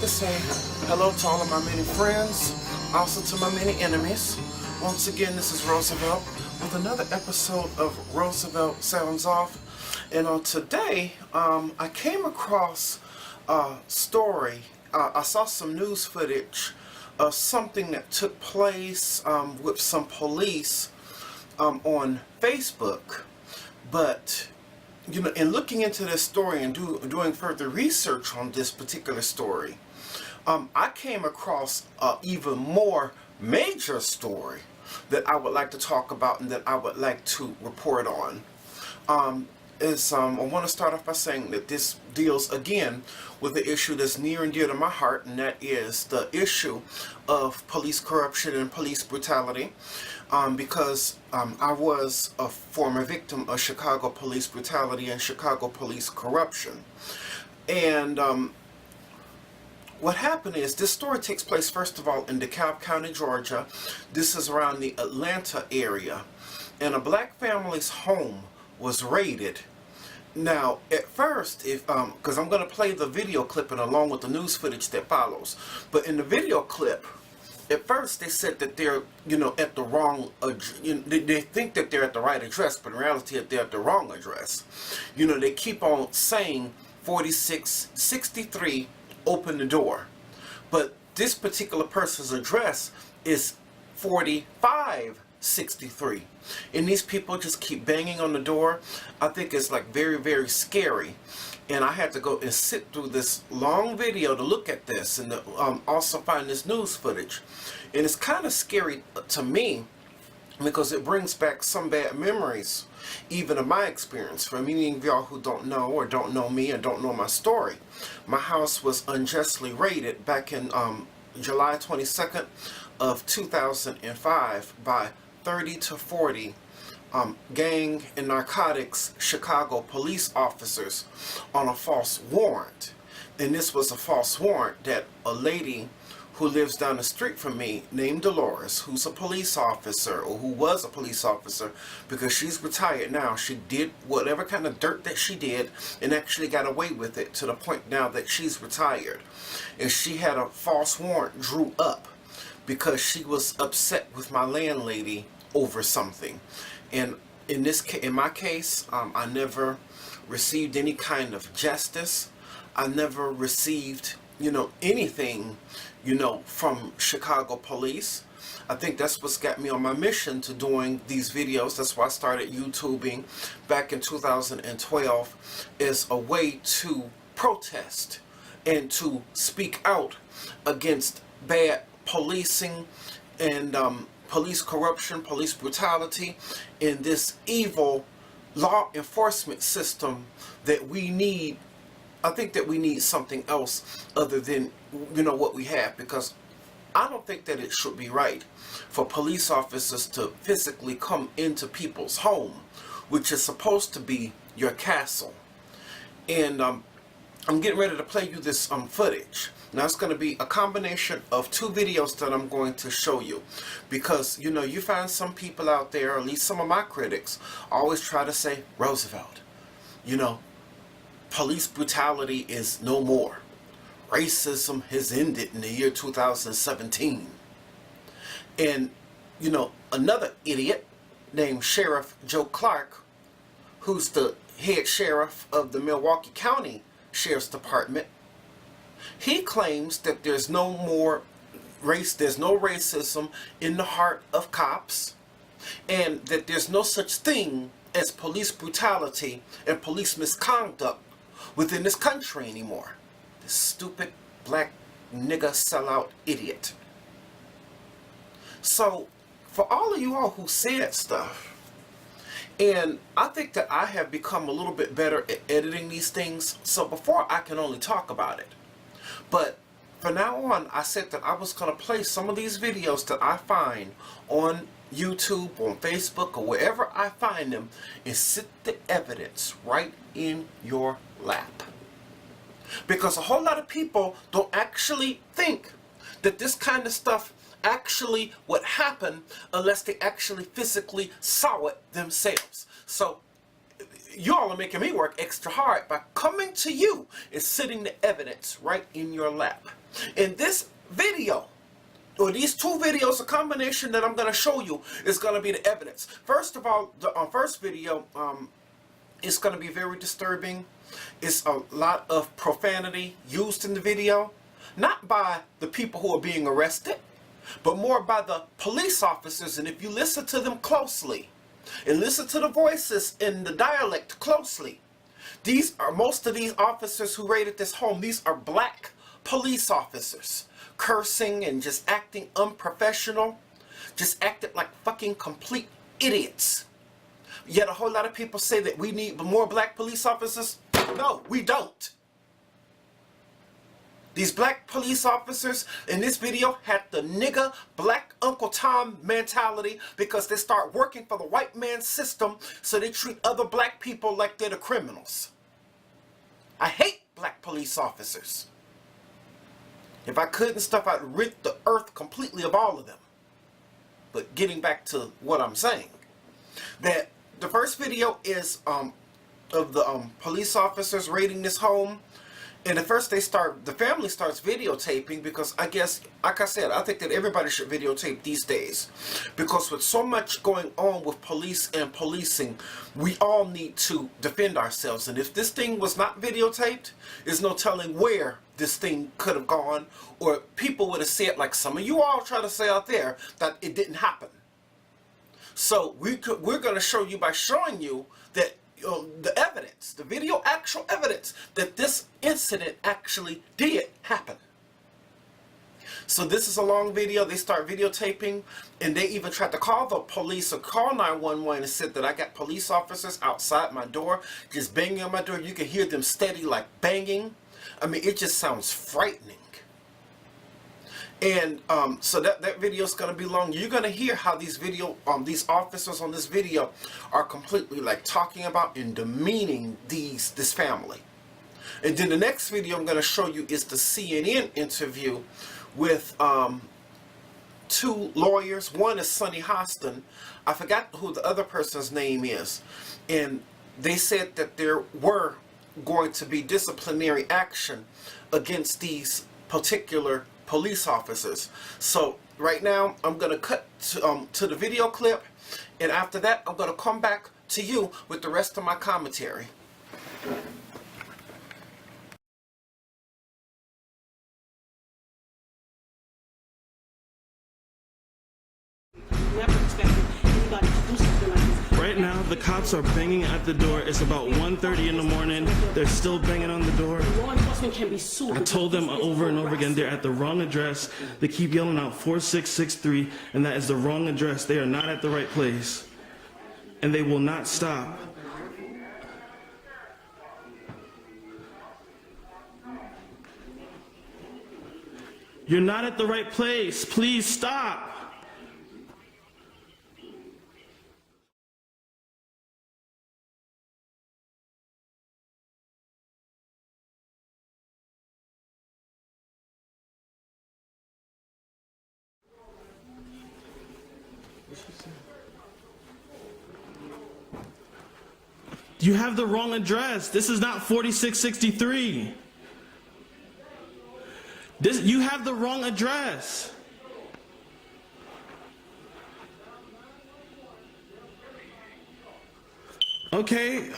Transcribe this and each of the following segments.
to say hello to all of my many friends, also to my many enemies. Once again, this is Roosevelt with another episode of Roosevelt Sounds Off. And today, I came across a story. I saw some news footage of something that took place with some police on Facebook. But you know, in looking into this story and doing further research on this particular story, I came across an even more major story that I would like to talk about and that I would like to report on. I want to start off by saying that this deals again with the issue that's near and dear to my heart, and that is the issue of police corruption and police brutality. Because I was a former victim of Chicago police brutality and Chicago police corruption. And what happened is, this story takes place first of all in Dekalb County, Georgia. This is around the Atlanta area. And a black family's home was raided. Now, at first, because I'm going to play the video clip and along with the news footage that follows. But in the video clip, at first they said that they're, at the wrong, they think that they're at the right address, but in reality they're at the wrong address. They keep on saying 4663, open the door. But this particular person's address is 4563. And these people just keep banging on the door. I think it's like very, very scary. And I had to go and sit through this long video to look at this and to, also find this news footage. And it's kind of scary to me because it brings back some bad memories, even of my experience. For many of y'all who don't know or don't know me and don't know my story, my house was unjustly raided back in July 22nd of 2005 by 30 to 40 gang and narcotics Chicago police officers on a false warrant. And this was a false warrant that a lady who lives down the street from me named Dolores, who's a police officer, or who was a police officer, because she's retired now. She did whatever kind of dirt that she did and actually got away with it to the point now that she's retired. And she had a false warrant drew up because she was upset with my landlady over something. And in my case, I never received any kind of justice. I never received, anything, from Chicago police. I think that's what's got me on my mission to doing these videos. That's why I started YouTubing back in 2012, is a way to protest and to speak out against bad policing and police corruption, police brutality, in this evil law enforcement system that we need. I think that we need something else other than, what we have, because I don't think that it should be right for police officers to physically come into people's home, which is supposed to be your castle. And I'm getting ready to play you this footage. Now it's going to be a combination of two videos that I'm going to show you, because you find some people out there, or at least some of my critics, always try to say, Roosevelt, police brutality is no more. Racism has ended in the year 2017. And another idiot named Sheriff Joe Clark, who's the head sheriff of the Milwaukee County Sheriff's Department, he claims that there's no more there's no racism in the heart of cops, and that there's no such thing as police brutality and police misconduct within this country anymore. This stupid black nigga sellout idiot. So, for all of you all who said stuff, and I think that I have become a little bit better at editing these things, so before I can only talk about it. But from now on, I said that I was going to play some of these videos that I find on YouTube, on Facebook, or wherever I find them, and sit the evidence right in your lap. Because a whole lot of people don't actually think that this kind of stuff actually would happen unless they actually physically saw it themselves. So you all are making me work extra hard by coming to you and sitting the evidence right in your lap. In this video, or these two videos, a combination that I'm going to show you is going to be the evidence. First of all, the first video, it's going to be very disturbing. It's a lot of profanity used in the video, not by the people who are being arrested, but more by the police officers. And if you listen to them closely and listen to the voices in the dialect closely, most of these officers who raided this home, these are black police officers, cursing and just acting unprofessional, just acting like fucking complete idiots. Yet a whole lot of people say that we need more black police officers. No, we don't. These black police officers in this video had the nigga black Uncle Tom mentality because they start working for the white man's system, so they treat other black people like they're the criminals. I hate black police officers. If I could and stuff, I'd rid the earth completely of all of them. But getting back to what I'm saying, that the first video is of the police officers raiding this home. And at first the family starts videotaping because I guess, like I said, I think that everybody should videotape these days. Because with so much going on with police and policing, we all need to defend ourselves. And if this thing was not videotaped, there's no telling where this thing could have gone. Or people would have said, like some of you all try to say out there, that it didn't happen. So we're going to show you by showing you that the evidence, the video actual evidence that this incident actually did happen. So this is a long video. They start videotaping, and they even tried to call the police or call 911 and said that I got police officers outside my door just banging on my door. You can hear them steady like banging. I mean, it just sounds frightening. And so that video is going to be long. You're going to hear how these officers on this video are completely like talking about and demeaning this family. And then the next video I'm going to show you is the CNN interview with two lawyers. One is Sonny Hostin. I forgot who the other person's name is. And they said that there were going to be disciplinary action against these particular police officers. So right now I'm going to cut to the video clip, and after that I'm going to come back to you with the rest of my commentary. Right now, the cops are banging at the door. It's about 1:30 in the morning. They're still banging on the door. Law enforcement can be sued. I told them over and over again, they're at the wrong address. They keep yelling out 4663, and that is the wrong address. They are not at the right place. And they will not stop. You're not at the right place. Please stop. You have the wrong address. This is not 4663. You have the wrong address. Okay.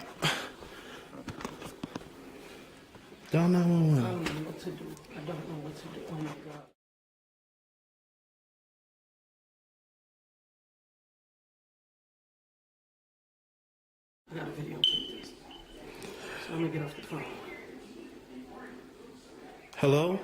Dial 911. I don't know what to do. I don't know what to do. Oh my God. I got a video of this. So I'm gonna get off the phone. Hello?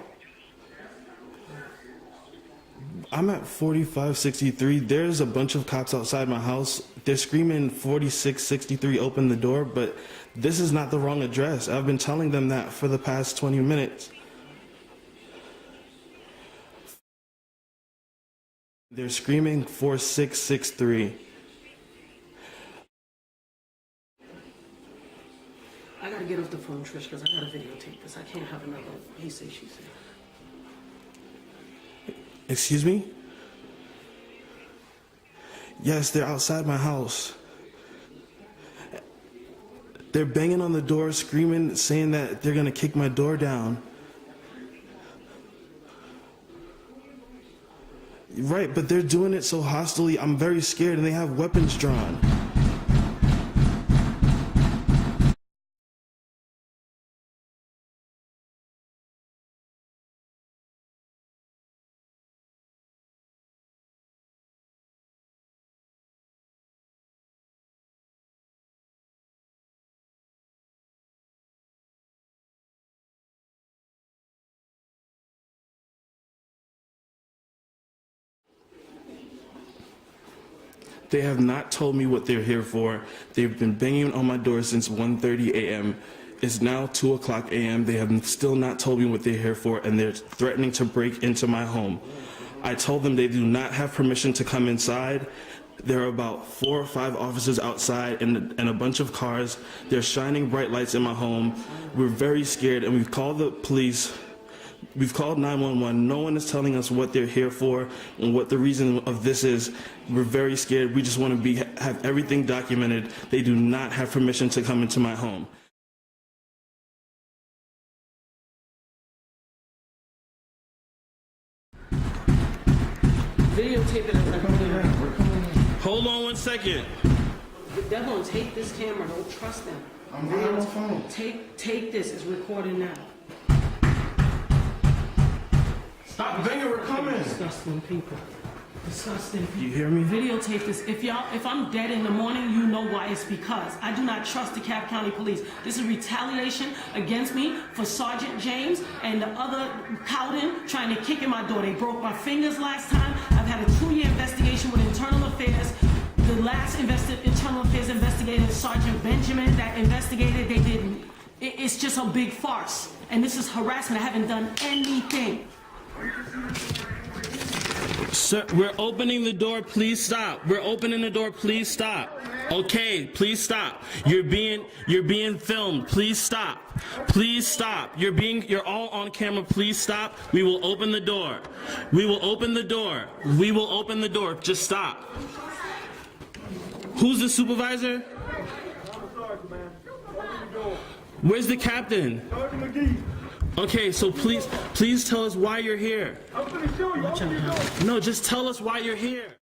I'm at 4563. There's a bunch of cops outside my house. They're screaming 4663, open the door, but this is not the wrong address. I've been telling them that for the past 20 minutes. They're screaming 4663. I gotta get off the phone, Trish, because I gotta videotape this. I can't have another he say, she say. Excuse me? Yes, they're outside my house. They're banging on the door, screaming, saying that they're gonna kick my door down. Right, but they're doing it so hostily, I'm very scared, and they have weapons drawn. They have not told me what they're here for. They've been banging on my door since 1:30 a.m. It's now 2 o'clock a.m. They have still not told me what they're here for, and they're threatening to break into my home. I told them they do not have permission to come inside. There are about 4 or 5 officers outside and a bunch of cars. They're shining bright lights in my home. We're very scared, and we've called the police. We've called 911. No one is telling us what they're here for and what the reason of this is. We're very scared. We just want to have everything documented. They do not have permission to come into my home. Videotape it as I come in. Hold on 1 second. They're gonna take this camera. Don't trust them. I'm right on my phone. Take this. It's recording now. Stop banging, we're coming. Disgusting people. Disgusting people. You hear me? Videotape this. If I'm dead in the morning, you know why. It's because I do not trust the Dekalb County Police. This is retaliation against me for Sergeant James and the other Cowden trying to kick in my door. They broke my fingers last time. I've had a 2-year investigation with Internal Affairs. The last Internal Affairs investigator, Sergeant Benjamin, that investigated, they didn't. It's just a big farce. And this is harassment. I haven't done anything. Sir, we're opening the door. Please stop. We're opening the door. Please stop. Okay, please stop. You're being filmed. Please stop. Please stop. You're all on camera. Please stop. We will open the door. We will open the door. We will open the door. Just stop. Who's the supervisor? Where's the captain? Okay, so please tell us why you're here. I'm gonna show you. No, just tell us why you're here.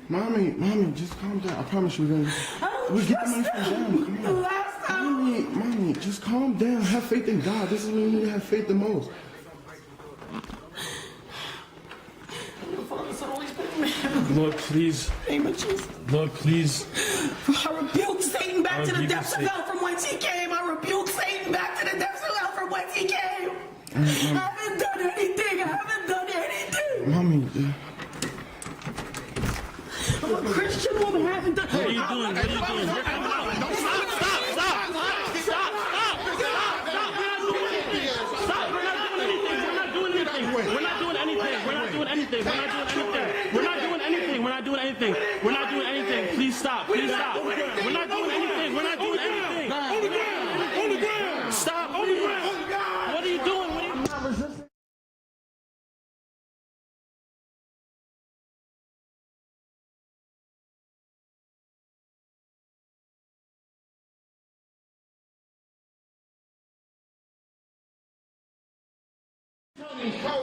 Mommy, just calm down. I promise you we'll get the money from them. Come on. Mommy, just calm down. Have faith in God. This is when you need to have faith the most. Lord, please. Lord, please. I rebuke Satan back to the depths of hell from whence he came. I rebuke Satan back to the depths of hell from whence he came. I haven't done anything. Mommy. I'm a Christian woman. I haven't done What are you doing? What are you doing? You're coming out. Stop. We're not doing anything. Please stop. We're not doing anything. On the ground. Stop. On the ground. What are you doing?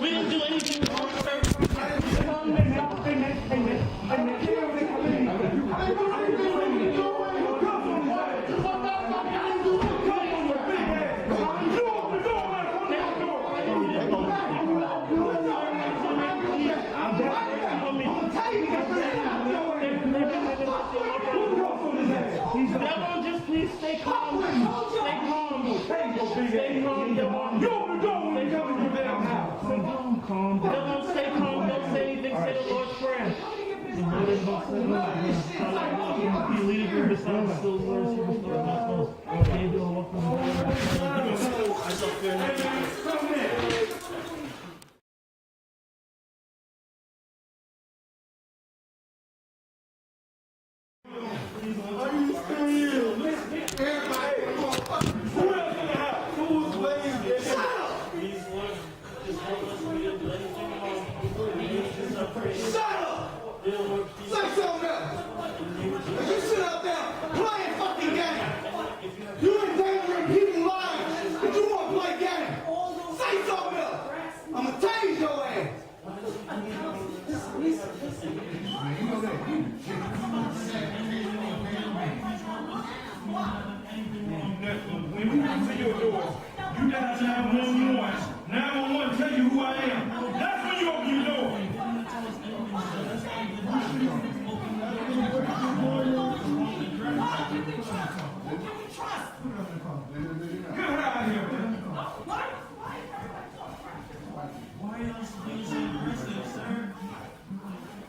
We didn't do anything wrong, sir. Everyone just please stay calm. Stay calm. Calm down. Everyone stay calm. Don't say anything. Say the Lord's Prayer. He leading you beside still words. Can't do a walk on the afraid of being so aggressive, sir.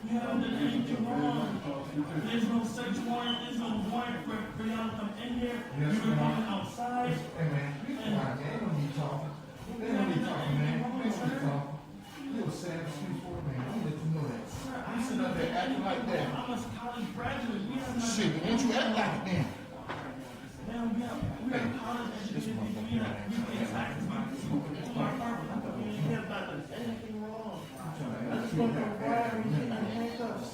You have the things wrong. There's no search warrant. There's no warrant for y'all to come in here. You're going outside. Hey man, be quiet, man. They don't need talking. They don't need talking, man. They don't need talking. You a sad excuse for it, man. I'm gonna let you know that. You sitting up there acting like that. I'm a college graduate. We have not. Shit, why don't you act like it then? Man, we have college education. We pay taxes. It's my purpose. We have not done anything wrong. I just want to know why are we getting handcuffs.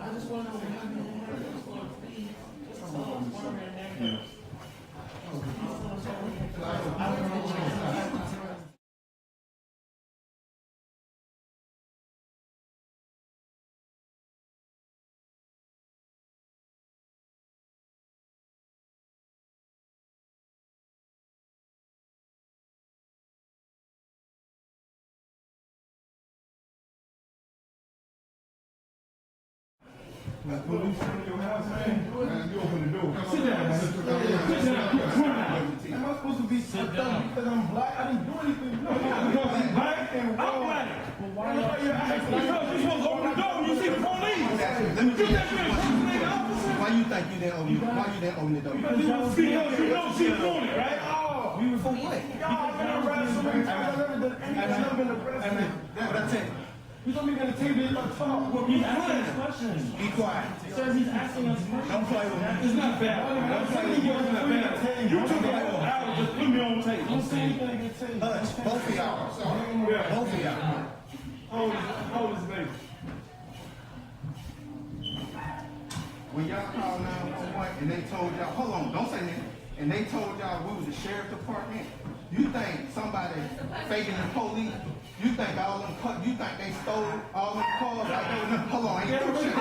I just want to know why we're getting handcuffs for a fee. Just tell us why we're in handcuffs. Police in your house, man. Man, you open the door. Sit down, man. Sit down. Am I supposed to be sit down because I'm black? I didn't do anything. No, because I'm black and I'm black. Well, why are you asking? Because you're supposed to open the door when you see the police. Let me get that. Why you think you didn't open the door? Why you didn't open the door? Because you know she's doing it, right? Oh. We were for what? Y'all have been arrested so many times. I've never done anything. I've never been arrested. That's what I tell you. You told me you're going to take me to my talk. Well, he's asking us questions. Be quiet. Sir, he's asking us questions. Don't play with me. It's not bad. Don't say anything. It's not bad. You took a whole hour just put me on tape. Don't say anything against tape. Both of y'all. Yeah. Both of y'all. How old is the baby? When y'all called 911 and they told y'all, hold on, don't say anything. And they told y'all we was the sheriff's department, you think somebody faking the police? You think you think they stole all them cars out there? No, hold on, ain't no shit.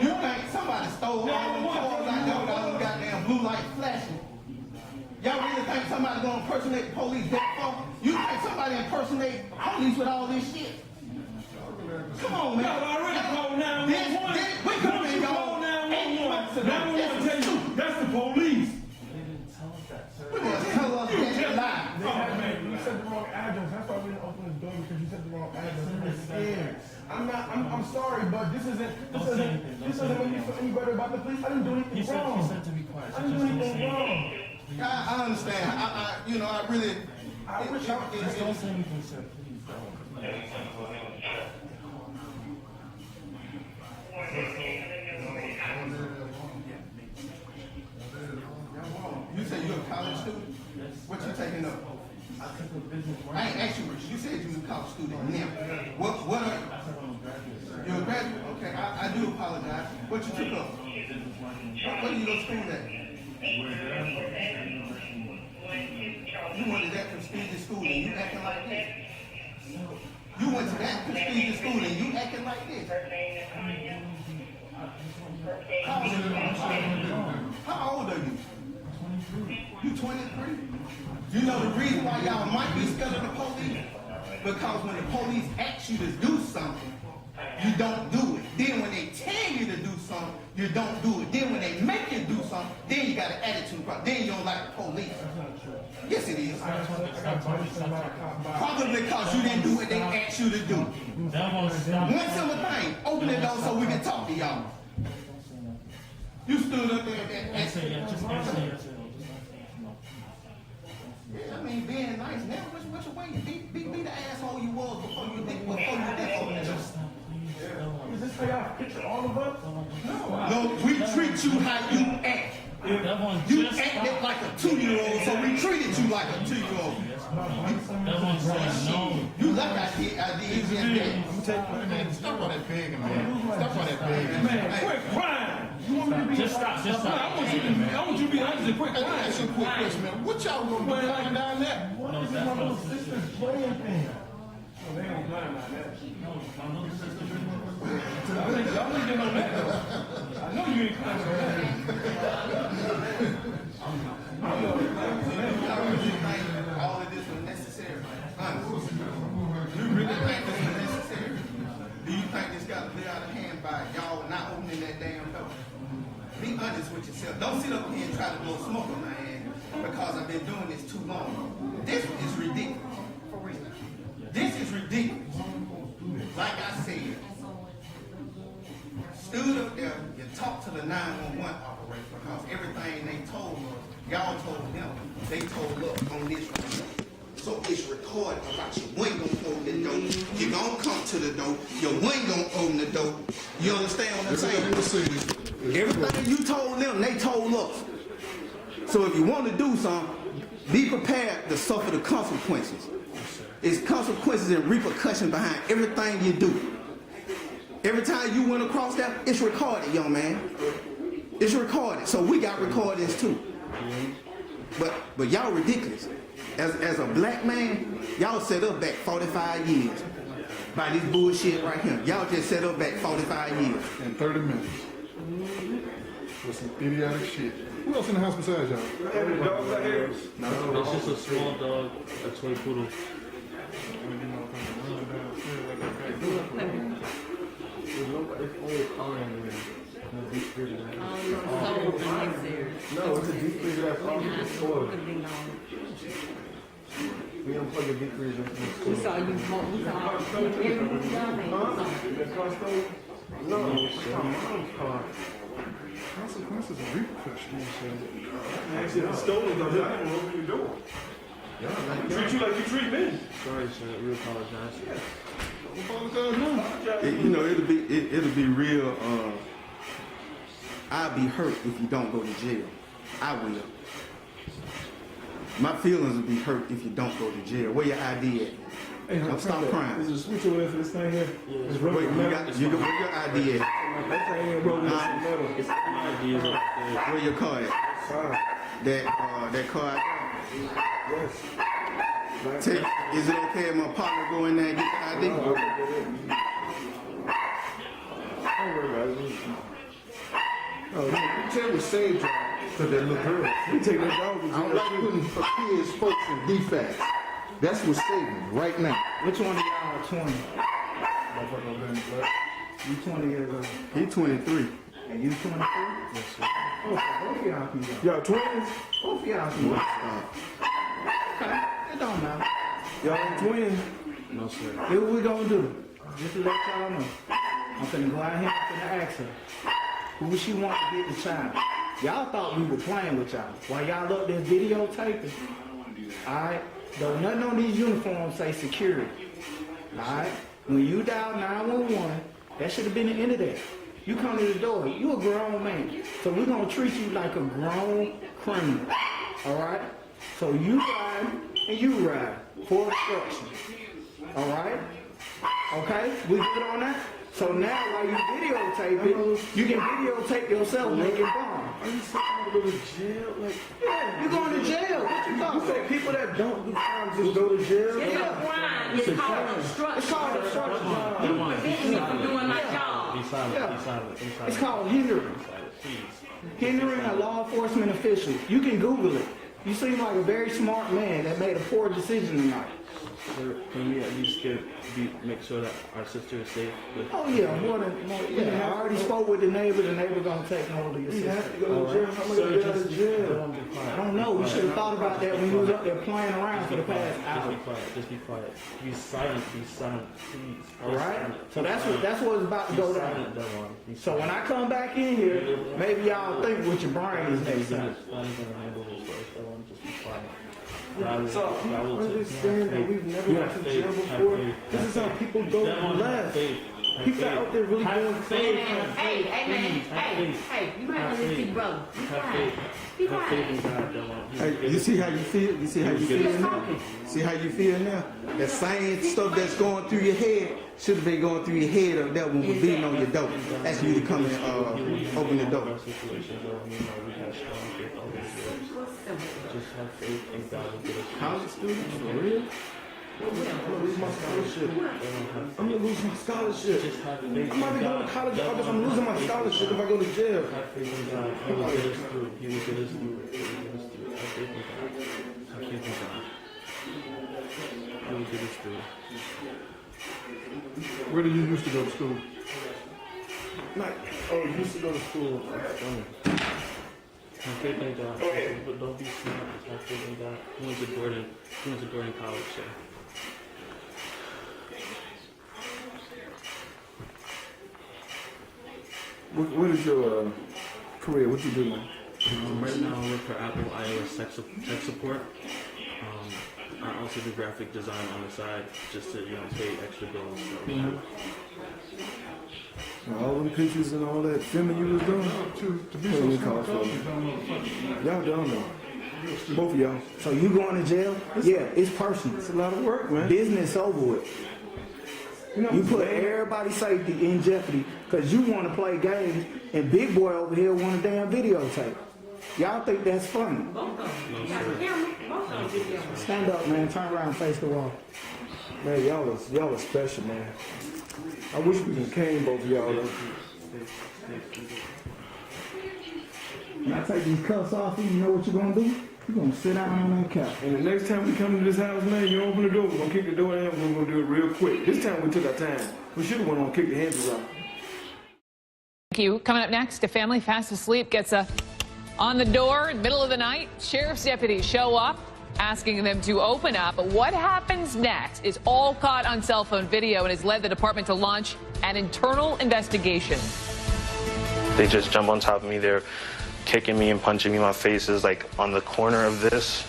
You think somebody stole all them cars out there with all them goddamn blue lights flashing? Y'all really think somebody gonna impersonate the police that far? You think somebody impersonate the police with all this shit? Come on, man. Y'all already called 911. We come in, y'all. 911 tell you that's the police. We didn't tell us that. You just lied. You said the wrong address. That's why we didn't open the door, because you said the wrong address. We were scared. I'm sorry, but this doesn't make me feel any better about the police. I didn't do anything wrong. He said to be quiet. I didn't do anything wrong. I understand. I really. I wish I could. Just don't say anything, sir. Please don't. You said you're a college student? Yes. What you taking up? I took a business. I ain't asked you, Rich. You said you was a college student now. What are you? I said I'm a graduate, sir. You're a graduate? Okay, I do apologize. What you took up? What do you go to school at? You went to that prestigious school and you acting like this? You went to that prestigious school and you acting like this? How old are you? You 23? You know the reason why y'all might be scared of the police? Because when the police ask you to do something, you don't do it. Then when they tell you to do something, you don't do it. Then when they make you do something, then you got an attitude problem. Then you don't like the police. Yes, it is. Probably because you didn't do what they asked you to do. One simple thing. Open the door so we can talk to y'all. You stood up there and I mean, being nice now, what's your way? Be the asshole you was before you did open the door. Is this how y'all picture all of us? No, we treat you how you act. You acted like a 2-year-old, so we treated you like a 2-year-old. You like I did Stop all that begging, man. Stop all that begging. Man, quit crying. You want me to be just stop. I want you to be honest and quit crying. That's a quick question, man. What y'all gonna do down there? What is my little sister's playing thing? They don't mind like that. No, my little sister. Y'all ain't getting on that though. I know you ain't crying on that. All of this was necessary. Honestly. You really think this was necessary? Do you think this got to play out of hand by y'all not opening that damn door? Be honest with yourself. Don't sit up here and try to blow smoke on my hand because I've been doing this too long. This is ridiculous. For real. This is ridiculous. Like I said, stood up there and talked to the 911 operator because everything they told us, y'all told them, they told us on this radio. So it's recorded about you ain't gonna open the door. You gonna come to the door. You ain't gonna open the door. You understand what I'm saying? Everything you told them, they told us. So if you want to do something, be prepared to suffer the consequences. It's consequences and repercussions behind everything you do. Every time you went across that, it's recorded, young man. It's recorded. So we got recordings too. But y'all ridiculous. As a black man, y'all set up back 45 years by this bullshit right here. Y'all just set up back 45 years. In 30 minutes. With some idiotic shit. Who else in the house besides y'all? No, it's just a small dog, a toy poodle. It's only a collar in there. No, deep freezer. No, it's a deep freezer that's off the store. We unplug the deep freezer. We saw you smoke. We saw everything down there. No, it's my mom's car. Consequences and repercussions. Actually, if it's stolen, though, I don't know what you're doing. I treat you like you treat me. Sorry, sir. We apologize. You know, it'll be real. I'll be hurt if you don't go to jail. I will. My feelings will be hurt if you don't go to jail. Where your ID at? Hey, Don't stop crying. Is it switch away for this thing here? It's Wait, rubber metal. where your ID at? That thing ain't rubber, it's metal. Ideas upstairs. Where your car at? Fine. That car. Yes. Is it okay if my partner go in there and get the ID? Don't worry about it. Oh, man, you tell me save y'all because that little girl. We take that dog. I don't like putting kids, folks, in defects. That's what's saving right now. Which one of y'all are 20? You 20 years old. He 23. And you 23? Yes, sir. Oh, so both of y'all can go. Y'all twins? Both of y'all can go. Okay, it don't matter. Y'all ain't twins? No, sir. Here's what we gonna do. Just to let y'all know. I'm finna go out here and finna ask her. Who she want to get the child? Y'all thought we were playing with y'all. While y'all up there videotaping. Alright? Though nothing on these uniforms say security. Alright? When you dial 911, that should have been the end of that. You come to the door, you a grown man. So we're gonna treat you like a grown criminal. Alright? So you ride and you ride for obstruction. Alright? Okay? We good on that? So now while you videotape it, you can videotape yourself making bomb. Are you saying I'm going to jail? Like, Yeah, you going to jail. What you talking you say about? people that don't do crimes just go to jail? It's a crime. It's called obstruction. It's called obstruction. You prevent me from doing my job. Be silent. Yeah. Be silent. Be silent. It's called hindering. Hindering a law enforcement official. You can Google it. You seem like a very smart man that made a poor decision tonight. Sir, can we at least make sure that our sister is safe? Oh yeah, more. Yeah, I already spoke with the neighbor. The neighbor gonna take note of your You have sister. to go to jail. How many Sir, get out of jail? I don't know. We should have thought about that when you was up there playing around for the past Just hour. be quiet. Just be quiet. Be silent. Be silent. Please. All right. So that's what's about to Be go silent, down. Devon. Be So when silent. I come back in here, maybe y'all think with your brains next time. Just handle this first. Devon, just be quiet. God will- So, God will take- understand that we've never You went have to faith. jail Have before. faith. This is how people go Devon, have left. faith. Have People faith. out there really Have going faith. Hey, man. Hey, you might want to see brother. Be Have quiet. faith. Be Have faith in quiet. God, Devon. Hey, you see how you feel? You see how you feel now? See how you feel now? That same stuff that's going through your head should have been going through your head of that when we're beating on your door. Asking you to come and open the door. Our situation, though, you know, we have strong faith over the years. Just have faith in God will get us through. College students, for real? I'm gonna lose my scholarship. I'm gonna lose my scholarship. Just have faith I'm not in even going God. to college. I'm losing my scholarship if I go to jail. Have faith in God. He will get us through. He will get us through. He will get us through. Have faith in God. Have faith in God. He will get us through. Where do you used to go to school? Oh, you used to go to school. Have faith in God. But don't be smart. Just have faith in God. He went to Gordon College, sir. What is your career? What you do now? Right now I work for Apple iOS tech support. I also do graphic design on the side just to, pay extra bills. So. All them pictures and all that filming you was doing? To be so y'all done though. Both of y'all. So you going to jail? Yeah, it's personal. It's a lot of work, man. Business over with. You put everybody's safety in jeopardy because you want to play games and Big Boy over here want a damn videotape. Y'all think that's funny? Stand up, man. Turn around, face the wall. Man, y'all are special, man. I wish we could came, both of y'all. When I take these cuffs off, you know what you're gonna do? You're gonna sit down on that couch. And the next time we come to this house, man, you open the door, we're gonna kick the door in, we're gonna do it real quick. This time we took our time. We should have went on and kicked the hinges off. Thank you. Coming up next, a family fast asleep gets on the door in the middle of the night. Sheriff's deputies show up, asking them to open up. But what happens next is all caught on cell phone video and has led the department to launch an internal investigation. They just jump on top of me. They're kicking me and punching me. My face is like on the corner of this.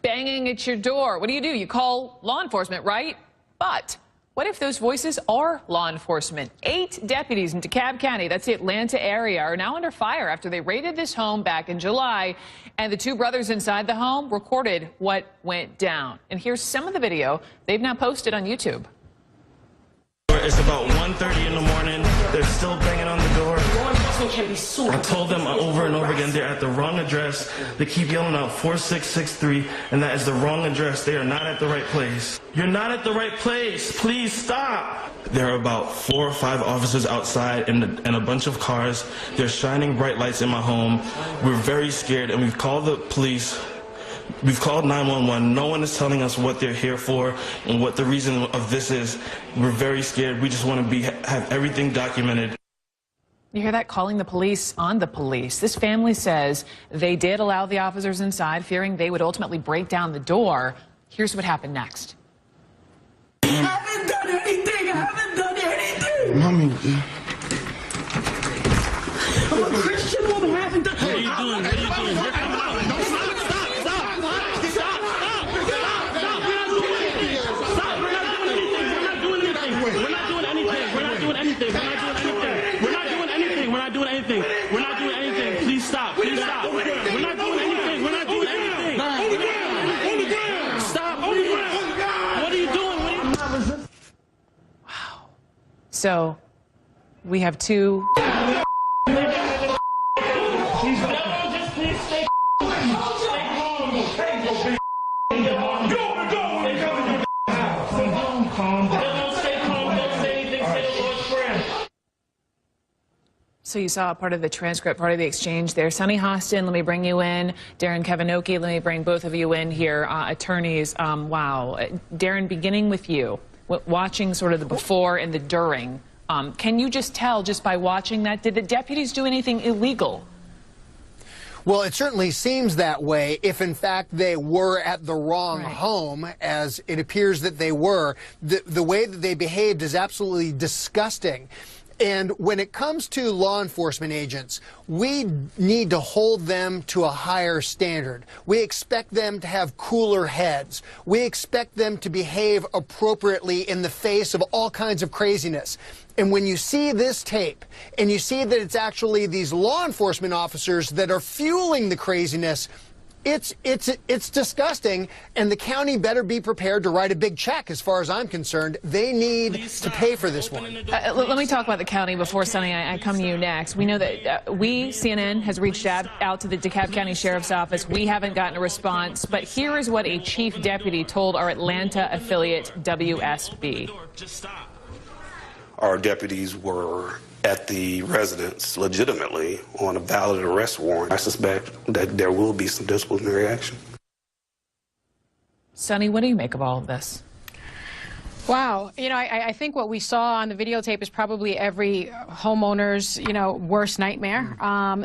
Banging at your door. What do? You call law enforcement, right? But what if those voices are law enforcement? 8 deputies in Dekalb County, that's the Atlanta area, are now under fire after they raided this home back in July. And the 2 brothers inside the home recorded what went down. And here's some of the video they've now posted on YouTube. It's about 1:30 in the morning. They're still banging on the door. I told them over and over again they're at the wrong address. They keep yelling out 4663, and that is the wrong address. They are not at the right place. You're not at the right place. Please stop. There are about 4 or 5 officers outside and a bunch of cars. They're shining bright lights in my home. We're very scared, and we've called the police. We've called 911. No one is telling us what they're here for and what the reason of this is. We're very scared. We just want to have everything documented. You hear that? Calling the police on the police. This family says they did allow the officers inside, fearing they would ultimately break down the door. Here's what happened next. I haven't done anything. I haven't done anything. Mommy. I'm a Christian woman. I haven't done anything. What are you doing? What are you doing? You're coming out. We're not doing anything. Please stop. Please stop. We're not doing anything. We're not doing anything. Stop. What are you doing? Wow. So we have 2. So you saw part of the transcript, part of the exchange there. Sonny Hostin, let me bring you in. Darren Kavanoki, let me bring both of you in here. Attorneys, wow. Darren, beginning with you, watching sort of the before and the during, can you just tell, just by watching that, did the deputies do anything illegal? Well, it certainly seems that way if, in fact, they were at the wrong home, as it appears that they were. The way that they behaved is absolutely disgusting. And when it comes to law enforcement agents, we need to hold them to a higher standard. We expect them to have cooler heads. We expect them to behave appropriately in the face of all kinds of craziness. And when you see this tape and you see that it's actually these law enforcement officers that are fueling the craziness, it's disgusting, and the county better be prepared to write a big check. As far as I'm concerned, they need to pay for this one. Let me talk about the county before, Sonny, I come to you next. We know that CNN has reached out to the Dekalb County Sheriff's Office. We haven't gotten a response, but here is what a chief deputy told our Atlanta affiliate WSB. Our deputies were at the residence legitimately on a valid arrest warrant. I suspect that there will be some disciplinary action. Sonny, what do you make of all of this? Wow. You know, I think what we saw on the videotape is probably every homeowner's, worst nightmare.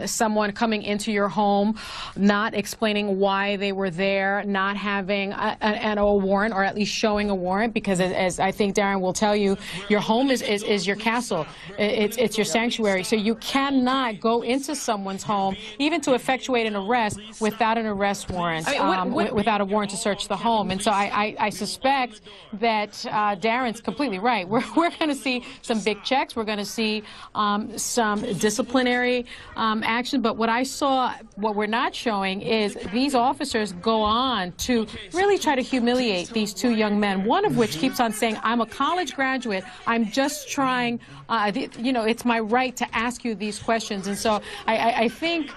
Someone coming into your home, not explaining why they were there, not having a warrant, or at least showing a warrant, because as I think Darren will tell you, your home is your castle. It's your sanctuary. So you cannot go into someone's home, even to effectuate an arrest, without an arrest warrant, without a warrant to search the home. And so I suspect that Darren's completely right. We're going to see some big checks. We're going to see some disciplinary action. But what I saw, what we're not showing, is these officers go on to really try to humiliate these two young men, one of which keeps on saying, I'm a college graduate. I'm just trying, it's my right to ask you these questions. And so I think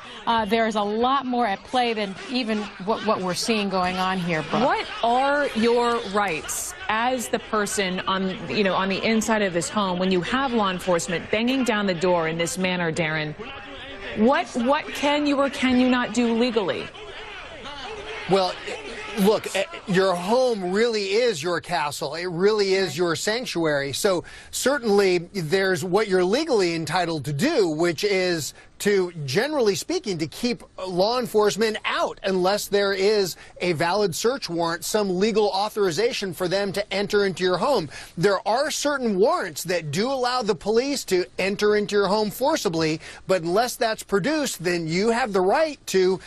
there's a lot more at play than even what we're seeing going on here, Brooke. What are your rights as the person on the inside of this home when you have law enforcement banging down the door in this manner, Darren? What can you or can you not do legally? Well, look, your home really is your castle. It really is your sanctuary. So certainly there's what you're legally entitled to do, which is to, generally speaking, to keep law enforcement out unless there is a valid search warrant, some legal authorization for them to enter into your home. There are certain warrants that do allow the police to enter into your home forcibly, but unless that's produced, then you have the right to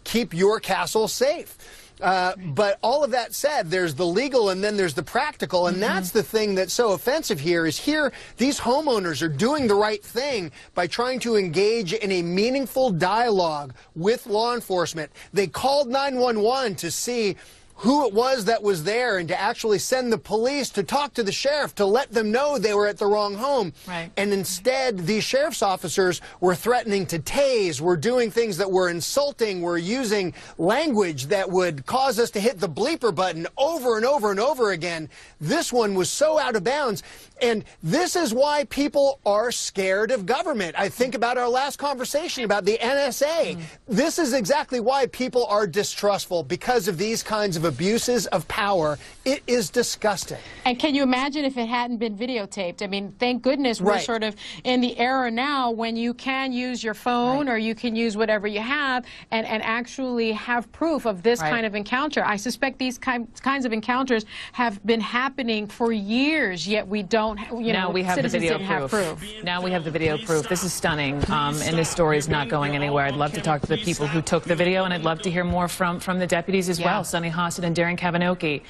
keep your castle safe. But all of that said, there's the legal and then there's the practical, and that's the thing that's so offensive here. Is here these homeowners are doing the right thing by trying to engage in a meaningful dialogue with law enforcement. They called 911 to see who it was that was there and to actually send the police to talk to the sheriff to let them know they were at the wrong home. Right. And instead, these sheriff's officers were threatening to tase, were doing things that were insulting, were using language that would cause us to hit the bleeper button over and over and over again. This one was so out of bounds. And this is why people are scared of government. I think about our last conversation about the NSA. This is exactly why people are distrustful, because of these kinds of abuses of power. It is disgusting. And can you imagine if it hadn't been videotaped? I mean, thank goodness we're sort of in the era now when you can use your phone or you can use whatever you have and actually have proof of this kind of encounter. I suspect these kinds of encounters have been happening for years, yet we don't, now we have the video proof. Now we have the video proof. This is stunning, and this story is not going anywhere. I'd love to talk to the people who took the video, and I'd love to hear more from the deputies as well, Sonny Hassan and Darren Kavanoki.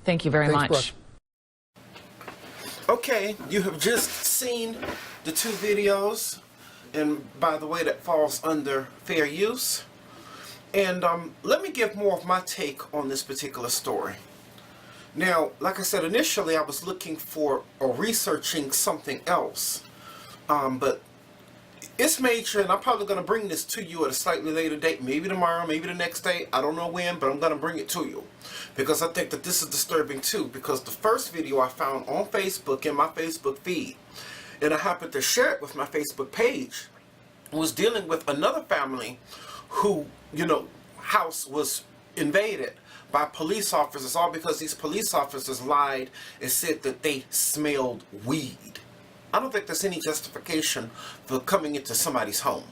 Thank you very much. Okay, you have just seen the two videos, and by the way, that falls under fair use. And let me give more of my take on this particular story. Now, like I said, initially I was looking for or researching something else, but it's major, and I'm probably going to bring this to you at a slightly later date, maybe tomorrow, maybe the next day, I don't know when, but I'm going to bring it to you, because I think that this is disturbing too, because the first video I found on Facebook in my Facebook feed, and I happened to share it with my Facebook page, was dealing with another family who, house was invaded by police officers, all because these police officers lied and said that they smelled weed. I don't think there's any justification for coming into somebody's home.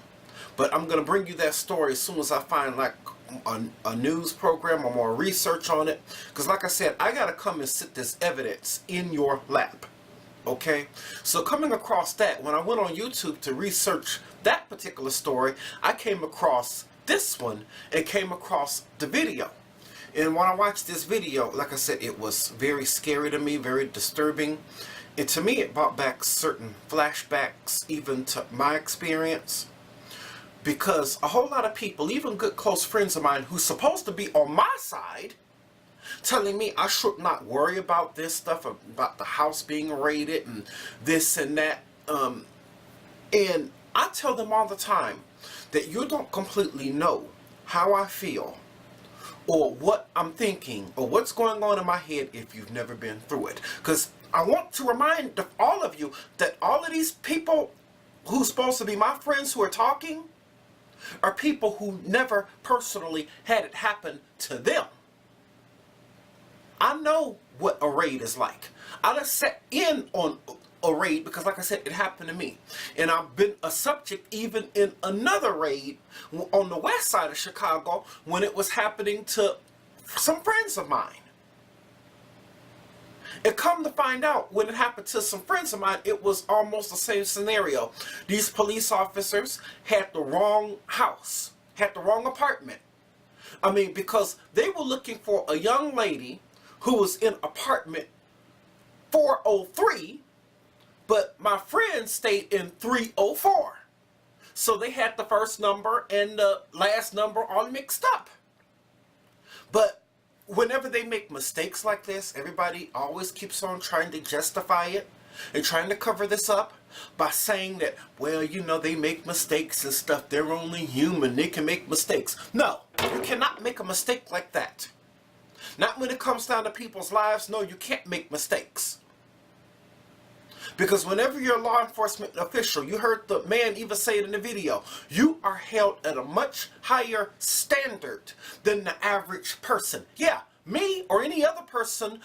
But I'm going to bring you that story as soon as I find like a news program or more research on it. Because like I said, I got to come and sit this evidence in your lap. Okay? So coming across that, when I went on YouTube to research that particular story, I came across this one and came across the video. And when I watched this video, like I said, it was very scary to me, very disturbing. And to me, it brought back certain flashbacks, even to my experience. Because a whole lot of people, even good close friends of mine who's supposed to be on my side, telling me I should not worry about this stuff, about the house being raided and this and that. And I tell them all the time that you don't completely know how I feel, or what I'm thinking, or what's going on in my head if you've never been through it. Because I want to remind all of you that all of these people who's supposed to be my friends who are talking are people who never personally had it happen to them. I know what a raid is like. I done sat in on a raid because, like I said, it happened to me. And I've been a subject even in another raid on the west side of Chicago when it was happening to some friends of mine. And come to find out, when it happened to some friends of mine, it was almost the same scenario. These police officers had the wrong house, had the wrong apartment. I mean, because they were looking for a young lady who was in apartment 403, but my friend stayed in 304. So they had the first number and the last number all mixed up. But whenever they make mistakes like this, everybody always keeps on trying to justify it and trying to cover this up by saying that, well, you know, they make mistakes and stuff. They're only human. They can make mistakes. No, you cannot make a mistake like that. Not when it comes down to people's lives. No, you can't make mistakes. Because whenever you're a law enforcement official, you heard the man even say it in the video, you are held at a much higher standard than the average person. Yeah, me or any other person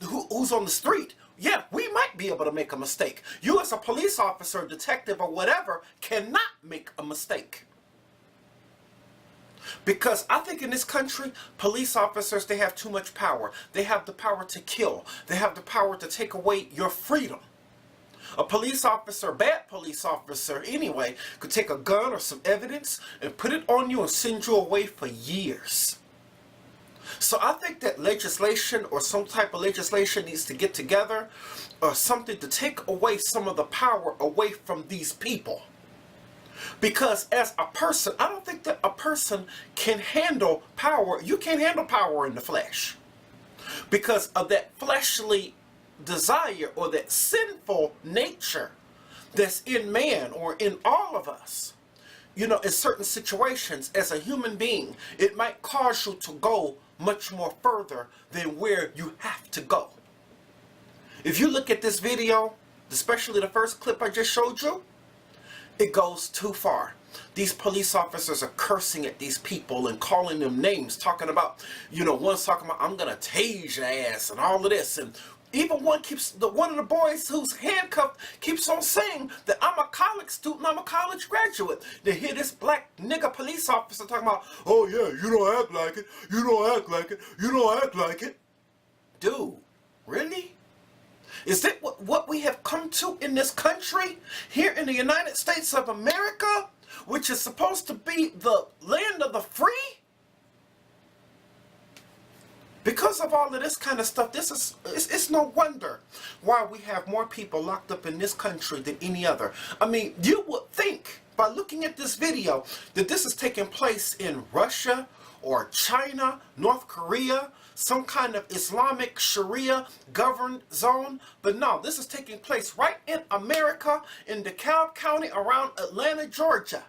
who's on the street, yeah, we might be able to make a mistake. You as a police officer, detective, or whatever cannot make a mistake. Because I think in this country, police officers, they have too much power. They have the power to kill. They have the power to take away your freedom. A police officer, bad police officer anyway, could take a gun or some evidence and put it on you and send you away for years. So I think that legislation or some type of legislation needs to get together or something to take away some of the power away from these people. Because as a person, I don't think that a person can handle power. You can't handle power in the flesh. Because of that fleshly desire or that sinful nature that's in man or in all of us. You know, in certain situations, as a human being, it might cause you to go much more further than where you have to go. If you look at this video, especially the first clip I just showed you, it goes too far. These police officers are cursing at these people and calling them names, talking about, you know, one's talking about, I'm gonna tase your ass and all of this, and even one of the boys who's handcuffed keeps on saying that I'm a college student, I'm a college graduate. They hear this black nigga police officer talking about, oh yeah, you don't act like it, you don't act like it, you don't act like it. Dude, really? Is that what we have come to in this country, here in the United States of America, which is supposed to be the land of the free? Because of all of this kind of stuff, it's no wonder why we have more people locked up in this country than any other. I mean, you would think, by looking at this video, that this is taking place in Russia or China, North Korea, some kind of Islamic Sharia governed zone. But no, this is taking place right in America, in Dekalb County, around Atlanta, Georgia.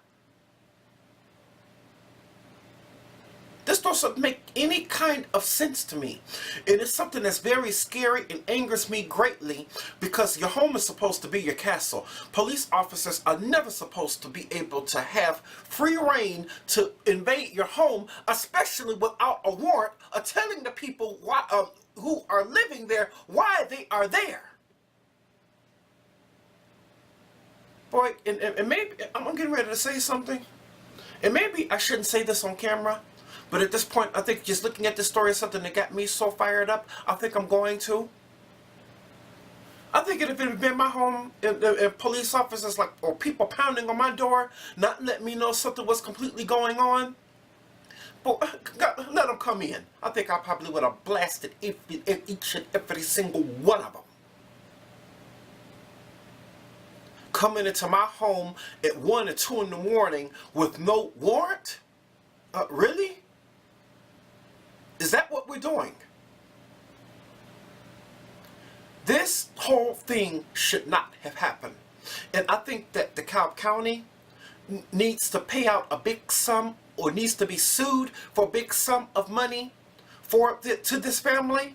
This doesn't make any kind of sense to me. And it's something that's very scary and angers me greatly, because your home is supposed to be your castle. Police officers are never supposed to be able to have free reign to invade your home, especially without a warrant, or telling the people why, who are living there why they are there. Boy, and maybe, I'm getting ready to say something, and maybe I shouldn't say this on camera, but at this point, I think just looking at this story is something that got me so fired up, I think I'm going to. I think if it had been my home, and police officers or people pounding on my door, not letting me know something was completely going on, but God, let them come in. I think I probably would have blasted each and every single one of them. Coming into my home at 1 or 2 in the morning with no warrant? Really? Is that what we're doing? This whole thing should not have happened. And I think that Dekalb County needs to pay out a big sum, or needs to be sued for a big sum of money to this family.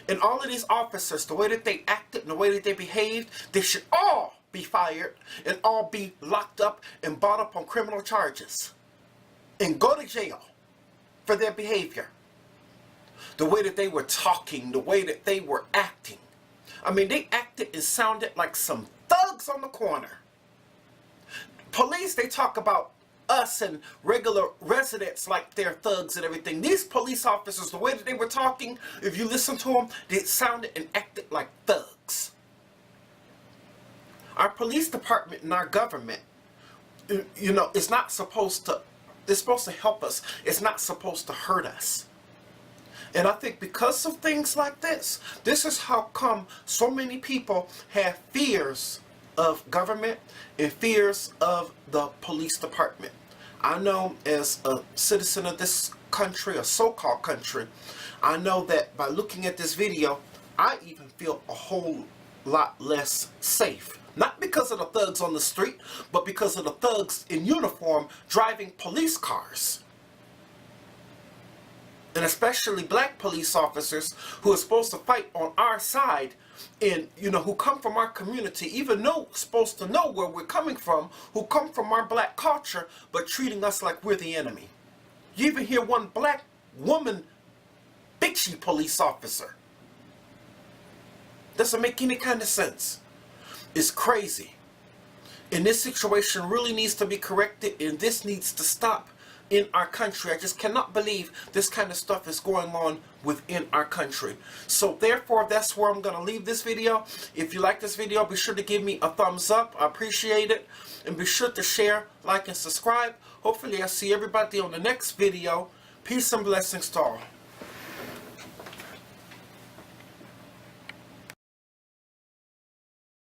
And all of these officers, the way that they acted and the way that they behaved, they should all be fired and all be locked up and brought up on criminal charges and go to jail for their behavior. The way that they were talking, the way that they were acting. I mean, they acted and sounded like some thugs on the corner. Police, they talk about us and regular residents like they're thugs and everything. These police officers, the way that they were talking, if you listen to them, they sounded and acted like thugs. Our police department and our government, you know, it's not supposed to, it's supposed to help us. It's not supposed to hurt us. And I think because of things like this is how come so many people have fears of government and fears of the police department. I know as a citizen of this country, a so-called country, I know that by looking at this video, I even feel a whole lot less safe. Not because of the thugs on the street, but because of the thugs in uniform driving police cars. And especially black police officers who are supposed to fight on our side and, you know, who come from our community, even though supposed to know where we're coming from, who come from our black culture, but treating us like we're the enemy. You even hear one black woman bitchy police officer. Doesn't make any kind of sense. It's crazy. And this situation really needs to be corrected, and this needs to stop in our country. I just cannot believe this kind of stuff is going on within our country. So therefore, that's where I'm going to leave this video. If you like this video, be sure to give me a thumbs up. I appreciate it. And be sure to share, like, and subscribe. Hopefully, I'll see everybody on the next video. Peace and blessings to all.